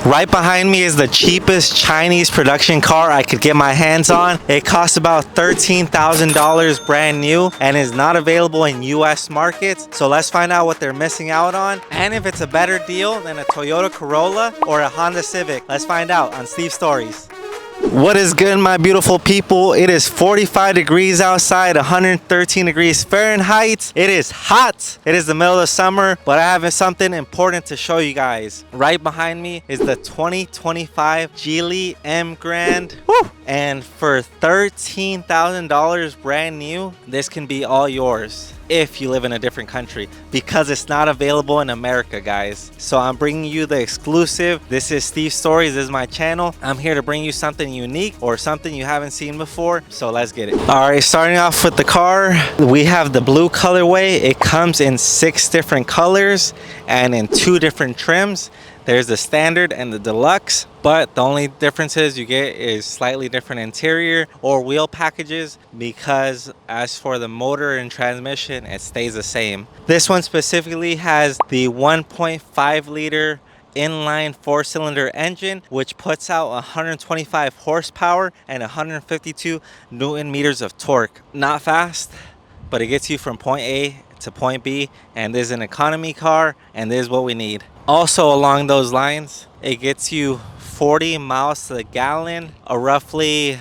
Right behind me is the cheapest Chinese production car I could get my hands on. It costs about $13,000 brand new and is not available in US markets. So let's find out what they're missing out on and if it's a better deal than a Toyota Corolla or a Honda Civic. Let's find out on Steve Stories. What is good, my beautiful people? It is 45 degrees outside, 113 degrees Fahrenheit. It is hot. It is the middle of summer, but I have something important to show you guys. Right behind me is the 2025 Geely Emgrand. Woo! And for $13,000 brand new, this can be all yours if you live in a different country, because it's not available in America, guys. So I'm bringing you the exclusive. This is Steve Stories. This is my channel. I'm here to bring you something unique or something you haven't seen before. So let's get it. All right, starting off with the car, we have the blue colorway. It comes in 6 different colors and in 2 different trims. There's the standard and the deluxe, but the only differences you get is slightly different interior or wheel packages, because as for the motor and transmission, it stays the same. This one specifically has the 1.5 liter inline 4-cylinder engine, which puts out 125 horsepower and 152 Newton meters of torque. Not fast, but it gets you from point A to point B, and this is an economy car, and this is what we need. Also along those lines, it gets you 40 miles to the gallon, roughly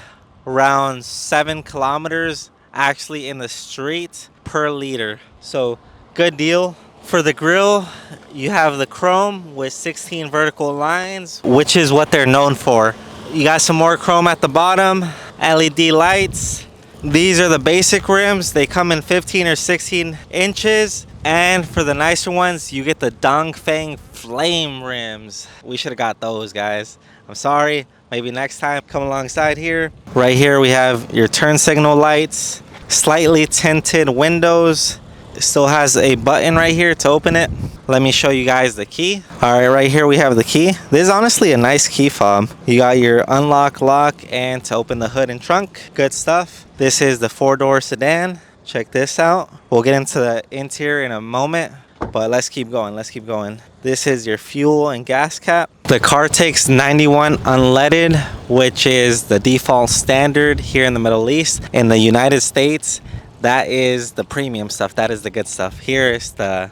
around 7 kilometers actually in the street per liter. So good deal. For the grille, you have the chrome with 16 vertical lines, which is what they're known for. You got some more chrome at the bottom, LED lights. These are the basic rims. They come in 15 or 16 inches. And for the nicer ones, you get the Dongfeng flame rims. We should have got those, guys. I'm sorry. Maybe next time. Come alongside here. Right here we have your turn signal lights. Slightly tinted windows. It still has a button right here to open it. Let me show you guys the key. All right, right here we have the key. This is honestly a nice key fob. You got your unlock, lock, and to open the hood and trunk. Good stuff. This is the 4-door sedan. Check this out. We'll get into the interior in a moment, but let's keep going. Let's keep going. This is your fuel and gas cap. The car takes 91 unleaded, which is the default standard here in the Middle East. In the United States, that is the premium stuff. That is the good stuff. Here is the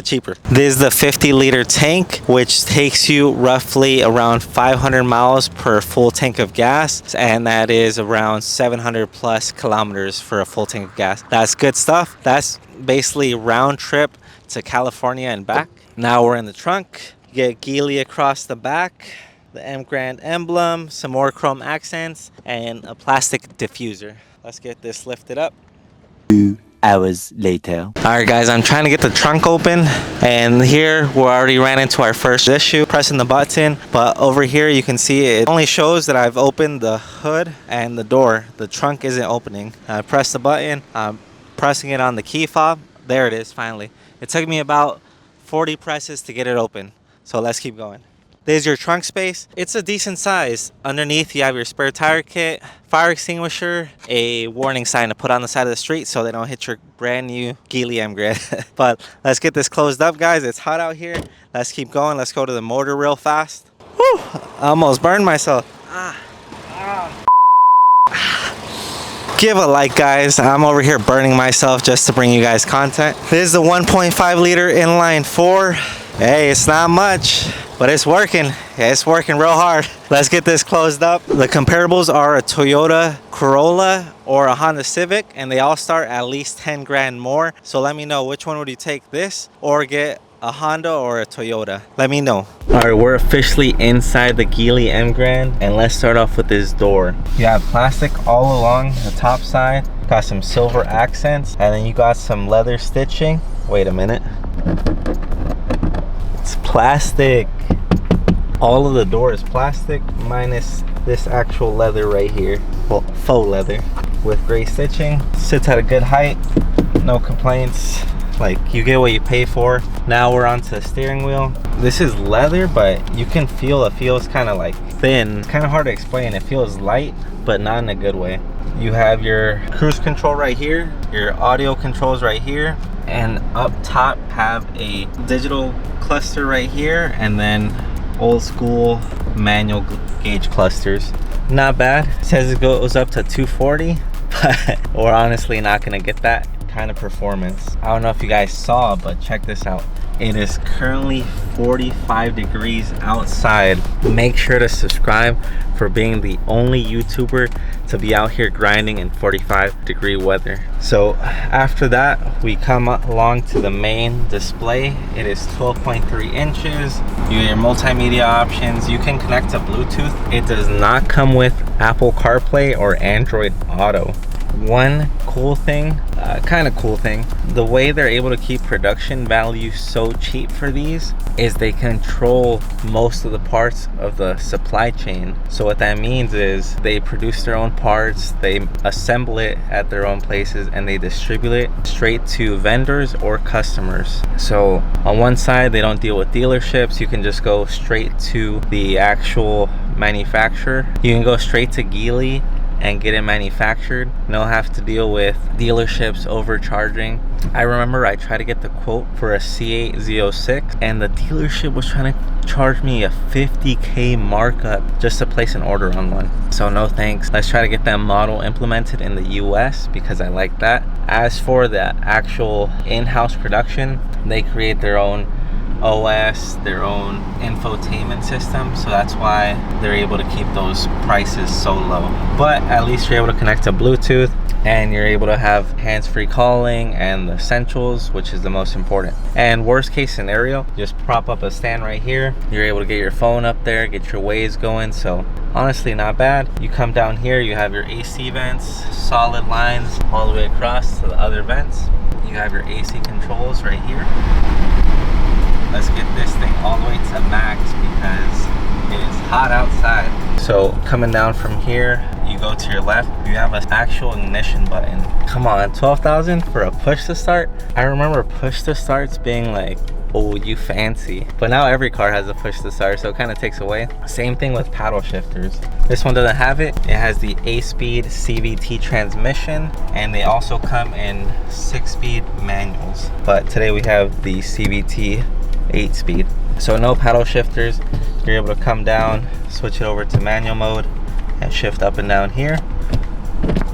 cheaper. This is the 50-liter tank, which takes you roughly around 500 miles per full tank of gas, and that is around 700 plus kilometers for a full tank of gas. That's good stuff. That's basically round trip to California and back. Now we're in the trunk. You get Geely across the back, the Emgrand emblem, some more chrome accents, and a plastic diffuser. Let's get this lifted up. 2 hours later. All right, guys, I'm trying to get the trunk open, and here we already ran into our first issue pressing the button. But over here you can see it only shows that I've opened the hood and the door. The trunk isn't opening. I press the button. I'm pressing it on the key fob. There it is. Finally, it took me about 40 presses to get it open. So let's keep going. There's your trunk space. It's a decent size. Underneath you have your spare tire kit, fire extinguisher, a warning sign to put on the side of the street so they don't hit your brand new Geely Emgrand. But let's get this closed up, guys. It's hot out here. Let's keep going. Let's go to the motor real fast. Whew, I almost burned myself. Give a like, guys. I'm over here burning myself just to bring you guys content. This is the 1.5 liter inline 4. Hey, it's not much, but it's working. Yeah, it's working real hard. Let's get this closed up. The comparables are a Toyota Corolla or a Honda Civic, and they all start at least 10 grand more. So let me know, which one would you take, this or get a Honda or a Toyota? Let me know. All right, we're officially inside the Geely Emgrand, and let's start off with this door. You have plastic all along the top side. Got some silver accents, and then you got some leather stitching. Wait a minute. It's plastic. All of the door is plastic minus this actual leather right here. Well, faux leather with gray stitching. Sits at a good height. No complaints. Like, you get what you pay for. Now we're onto the steering wheel. This is leather, but you can feel it feels kind of like thin. It's kind of hard to explain. It feels light, but not in a good way. You have your cruise control right here, your audio controls right here, and up top have a digital cluster right here, and then old school manual gauge clusters. Not bad. It says it goes up to 240, but we're honestly not gonna get that kind of performance. I don't know if you guys saw, but check this out. It is currently 45 degrees outside. Make sure to subscribe for being the only YouTuber to be out here grinding in 45-degree weather. So after that, we come along to the main display. It is 12.3 inches. You get your multimedia options. You can connect to Bluetooth. It does not come with Apple CarPlay or Android Auto. One cool thing, kind of cool thing, the way they're able to keep production value so cheap for these is they control most of the parts of the supply chain. So what that means is they produce their own parts, they assemble it at their own places, and they distribute it straight to vendors or customers. So on one side, they don't deal with dealerships. You can just go straight to the actual manufacturer. You can go straight to Geely and get it manufactured. You don't have to deal with dealerships overcharging. I remember I tried to get the quote for a C8 Z06 and the dealership was trying to charge me a 50K markup just to place an order on one. So no thanks. Let's try to get that model implemented in the US because I like that. As for the actual in-house production, they create their own OS, their own infotainment system, so that's why they're able to keep those prices so low. But at least you're able to connect to Bluetooth and you're able to have hands-free calling and the essentials, which is the most important. And worst case scenario, just prop up a stand right here. You're able to get your phone up there, get your Waze going. So honestly, not bad. You come down here, you have your AC vents, solid lines all the way across to the other vents. You have your AC controls right here. Let's get this thing all the way to max because it is hot outside. So coming down from here, you go to your left, you have an actual ignition button. Come on, 12,000 for a push to start? I remember push to starts being like, oh, you fancy. But now every car has a push to start, so it kind of takes away. Same thing with paddle shifters. This one doesn't have it. It has the 8-speed CVT transmission, and they also come in 6-speed manuals. But today we have the CVT 8-speed. So no paddle shifters. You're able to come down, switch it over to manual mode, and shift up and down here.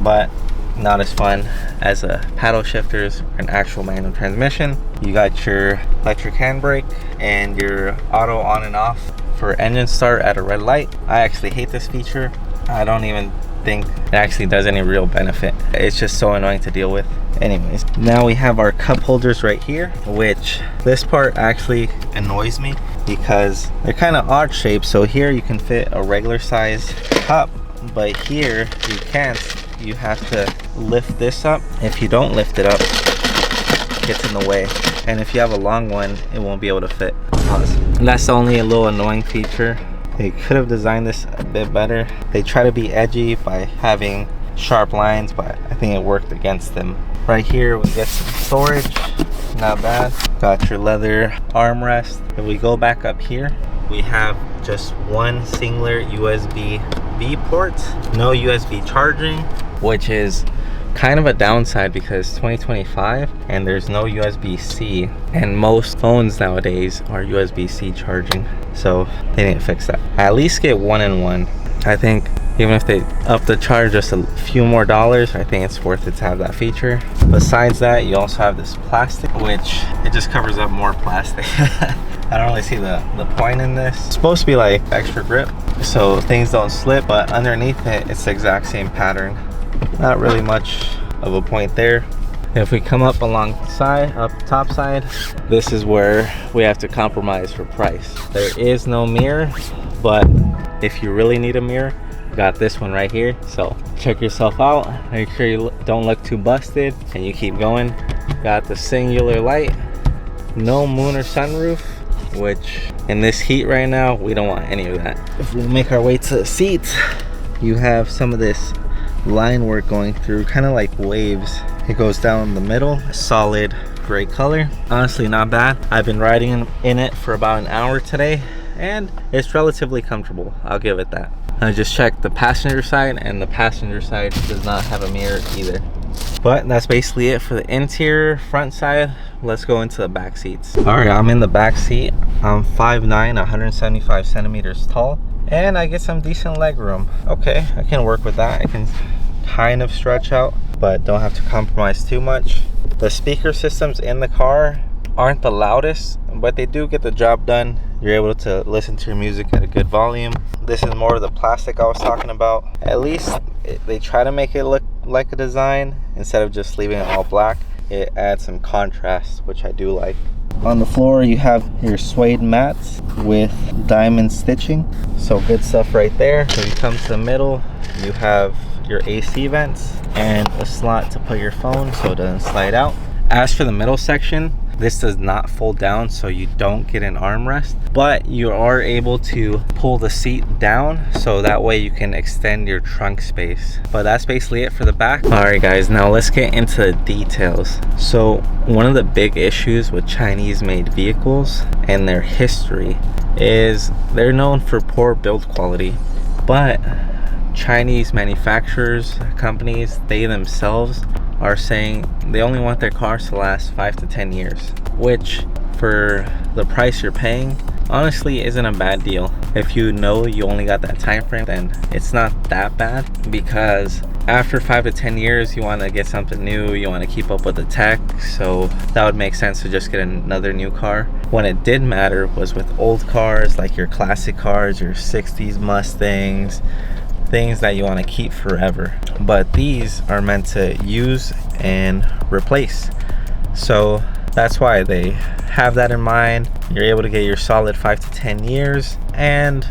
But not as fun as a paddle shifters or an actual manual transmission. You got your electric handbrake and your auto on and off for engine start at a red light. I actually hate this feature. I don't even think it actually does any real benefit. It's just so annoying to deal with. Anyways, now we have our cup holders right here, which this part actually annoys me because they're kind of odd shaped. So here you can fit a regular size cup, but here you can't. You have to lift this up. If you don't lift it up, it gets in the way. And if you have a long one, it won't be able to fit. That's only a little annoying feature. They could have designed this a bit better. They try to be edgy by having sharp lines, but I think it worked against them. Right here, we get some storage. Not bad. Got your leather armrest. If we go back up here, we have just one singular USB-B port. No USB charging, which is kind of a downside because 2025 and there's no USB-C, and most phones nowadays are USB-C charging, so they didn't fix that. I at least get 1-in-1. I think even if they up the charge just a few more dollars, I think it's worth it to have that feature. Besides that, you also have this plastic, which it just covers up more plastic. I don't really see the point in this. It's supposed to be like extra grip so things don't slip, but underneath it, it's the exact same pattern. Not really much of a point there. If we come up alongside, up top side, this is where we have to compromise for price. There is no mirror, but if you really need a mirror, got this one right here. So check yourself out, make sure you don't look too busted, and you keep going. Got the singular light, no moon or sunroof, which in this heat right now, we don't want any of that. If we make our way to the seats, you have some of this line work going through, kind of like waves. It goes down the middle, solid gray color. Honestly, not bad. I've been riding in it for about an hour today, and it's relatively comfortable. I'll give it that. I just checked the passenger side, and the passenger side does not have a mirror either. But that's basically it for the interior. Front side, let's go into the back seats. All right, I'm in the back seat. I'm 5'9", 175 centimeters tall, and I get some decent leg room. Okay, I can work with that. I can kind of stretch out, but don't have to compromise too much. The speaker systems in the car aren't the loudest, but they do get the job done. You're able to listen to your music at a good volume. This is more of the plastic I was talking about. At least they try to make it look like a design instead of just leaving it all black. It adds some contrast, which I do like. On the floor you have your suede mats with diamond stitching, so good stuff right there. When you come to the middle, you have your AC vents and a slot to put your phone so it doesn't slide out. As for the middle section, this does not fold down, so you don't get an armrest, but you are able to pull the seat down so that way you can extend your trunk space. But that's basically it for the back. All right guys, now let's get into the details. So one of the big issues with Chinese made vehicles and their history is they're known for poor build quality, but Chinese manufacturers, companies, they themselves are saying they only want their cars to last 5 to 10 years, which for the price you're paying honestly isn't a bad deal. If you know you only got that time frame, then it's not that bad, because after 5 to 10 years you want to get something new, you want to keep up with the tech, so that would make sense to just get another new car. When it did matter was with old cars, like your classic cars, your 60s Mustangs, things that you want to keep forever. But these are meant to use and replace, so that's why they have that in mind. You're able to get your solid 5 to 10 years. And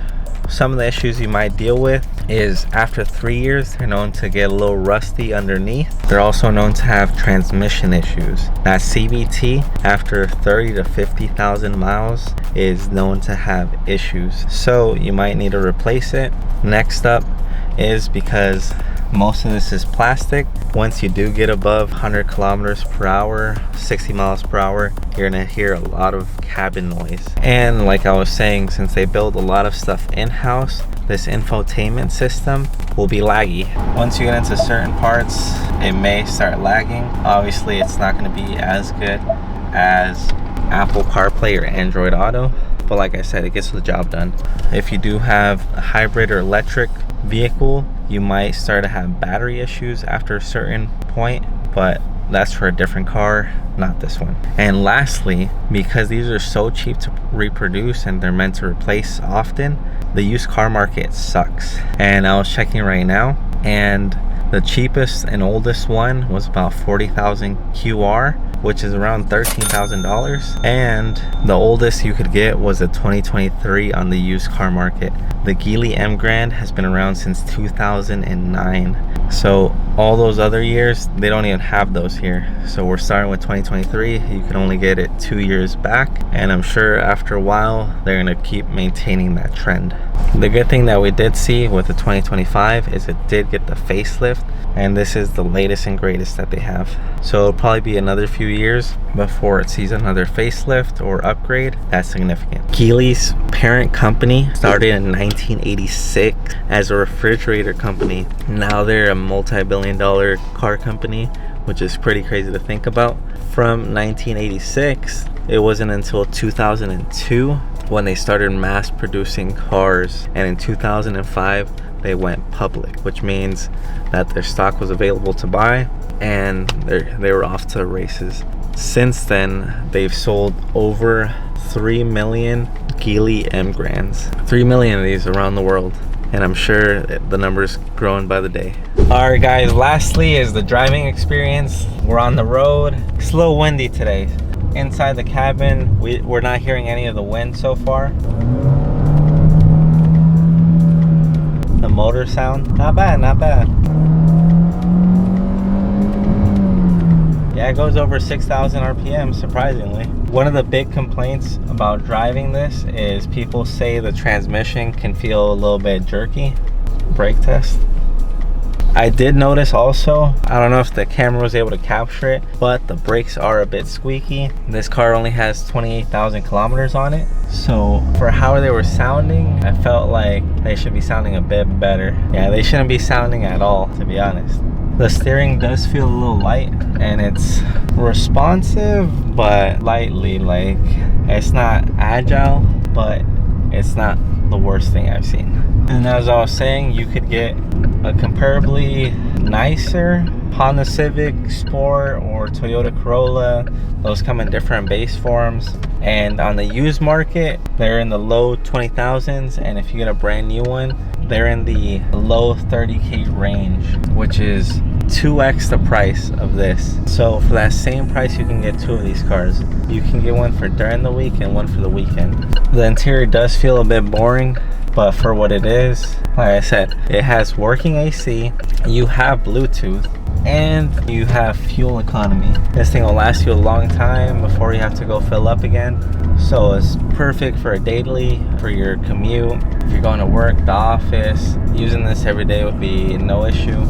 some of the issues you might deal with is after 3 years they're known to get a little rusty underneath. They're also known to have transmission issues. That CVT after 30 to 50,000 miles is known to have issues, so you might need to replace it. Next up is, because most of this is plastic, once you do get above 100 kilometers per hour, 60 miles per hour, you're gonna hear a lot of cabin noise. And like I was saying, since they build a lot of stuff in-house, this infotainment system will be laggy. Once you get into certain parts, it may start lagging. Obviously it's not going to be as good as Apple CarPlay or Android Auto, but like I said, it gets the job done. If you do have a hybrid or electric vehicle, you might start to have battery issues after a certain point, but that's for a different car, not this one. And lastly, because these are so cheap to reproduce and they're meant to replace often, the used car market sucks. And I was checking right now, and the cheapest and oldest one was about 40,000 QR, which is around $13,000. And the oldest you could get was a 2023 on the used car market. The Geely Emgrand has been around since 2009. So all those other years, they don't even have those here. So we're starting with 2023. You can only get it 2 years back. And I'm sure after a while, they're gonna keep maintaining that trend. The good thing that we did see with the 2025 is it did get the facelift. And this is the latest and greatest that they have. So it'll probably be another few years before it sees another facelift or upgrade that's significant. Geely's parent company started in 1986 as a refrigerator company. Now they're a multi-billion-dollar car company, which is pretty crazy to think about. From 1986, it wasn't until 2002 when they started mass producing cars, and in 2005 they went public, which means that their stock was available to buy and they were off to the races. Since then, they've sold over 3 million Geely Emgrands. 3 million of these around the world, and I'm sure the number's growing by the day. All right guys, lastly is the driving experience. We're on the road. It's a little windy today. Inside the cabin, we're not hearing any of the wind so far. The motor sound, not bad, not bad. Yeah, it goes over 6,000 RPM, surprisingly. One of the big complaints about driving this is people say the transmission can feel a little bit jerky. Brake test. I did notice also, I don't know if the camera was able to capture it, but the brakes are a bit squeaky. This car only has 28,000 kilometers on it. So for how they were sounding, I felt like they should be sounding a bit better. Yeah, they shouldn't be sounding at all, to be honest. The steering does feel a little light, and it's responsive, but lightly, like it's not agile, but it's not the worst thing I've seen. And as I was saying, you could get a comparably nicer Honda Civic Sport or Toyota Corolla. Those come in different base forms, and on the used market they're in the low 20,000s, and if you get a brand new one they're in the low 30K range, which is 2x the price of this. So for that same price you can get two of these cars. You can get one for during the week and one for the weekend. The interior does feel a bit boring, but for what it is, like I said, it has working AC, you have Bluetooth, and you have fuel economy. This thing will last you a long time before you have to go fill up again. So it's perfect for a daily, for your commute, if you're going to work, the office. Using this every day would be no issue,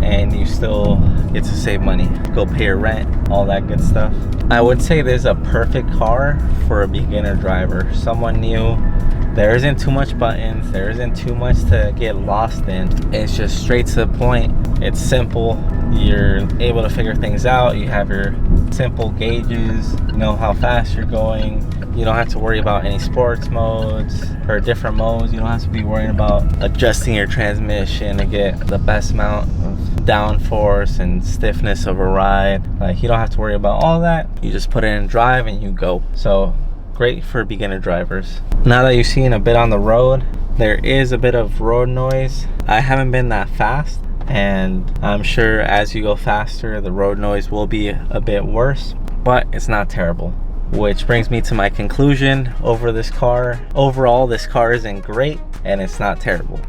and you still get to save money, go pay your rent, all that good stuff. I would say this is a perfect car for a beginner driver, someone new. There isn't too much buttons, there isn't too much to get lost in. It's just straight to the point. It's simple. You're able to figure things out. You have your simple gauges, you know how fast you're going. You don't have to worry about any sports modes or different modes. You don't have to be worrying about adjusting your transmission to get the best amount of downforce and stiffness of a ride. Like, you don't have to worry about all that. You just put it in drive and you go. So great for beginner drivers. Now that you've seen a bit on the road, there is a bit of road noise. I haven't been that fast, and I'm sure as you go faster the road noise will be a bit worse, but it's not terrible. Which brings me to my conclusion over this car. Overall, this car isn't great and it's not terrible.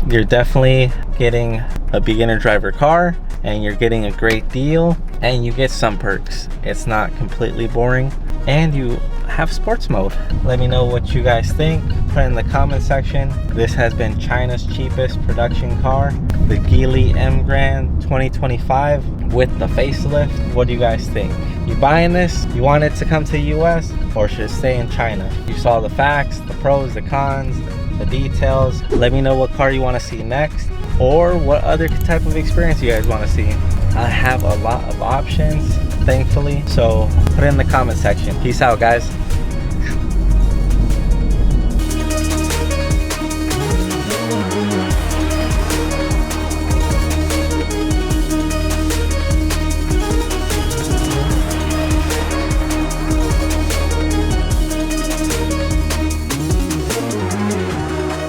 You're definitely getting a beginner driver car, and you're getting a great deal, and you get some perks. It's not completely boring, and you have sports mode. Let me know what you guys think. Put it in the comment section. This has been China's cheapest production car, the Geely Emgrand 2025 with the facelift. What do you guys think? You buying this? You want it to come to the US, or should it stay in China? You saw the facts, the pros, the cons, the details. Let me know what car you want to see next, or what other type of experience you guys want to see. I have a lot of options, thankfully, so put it in the comment section. Peace out, guys.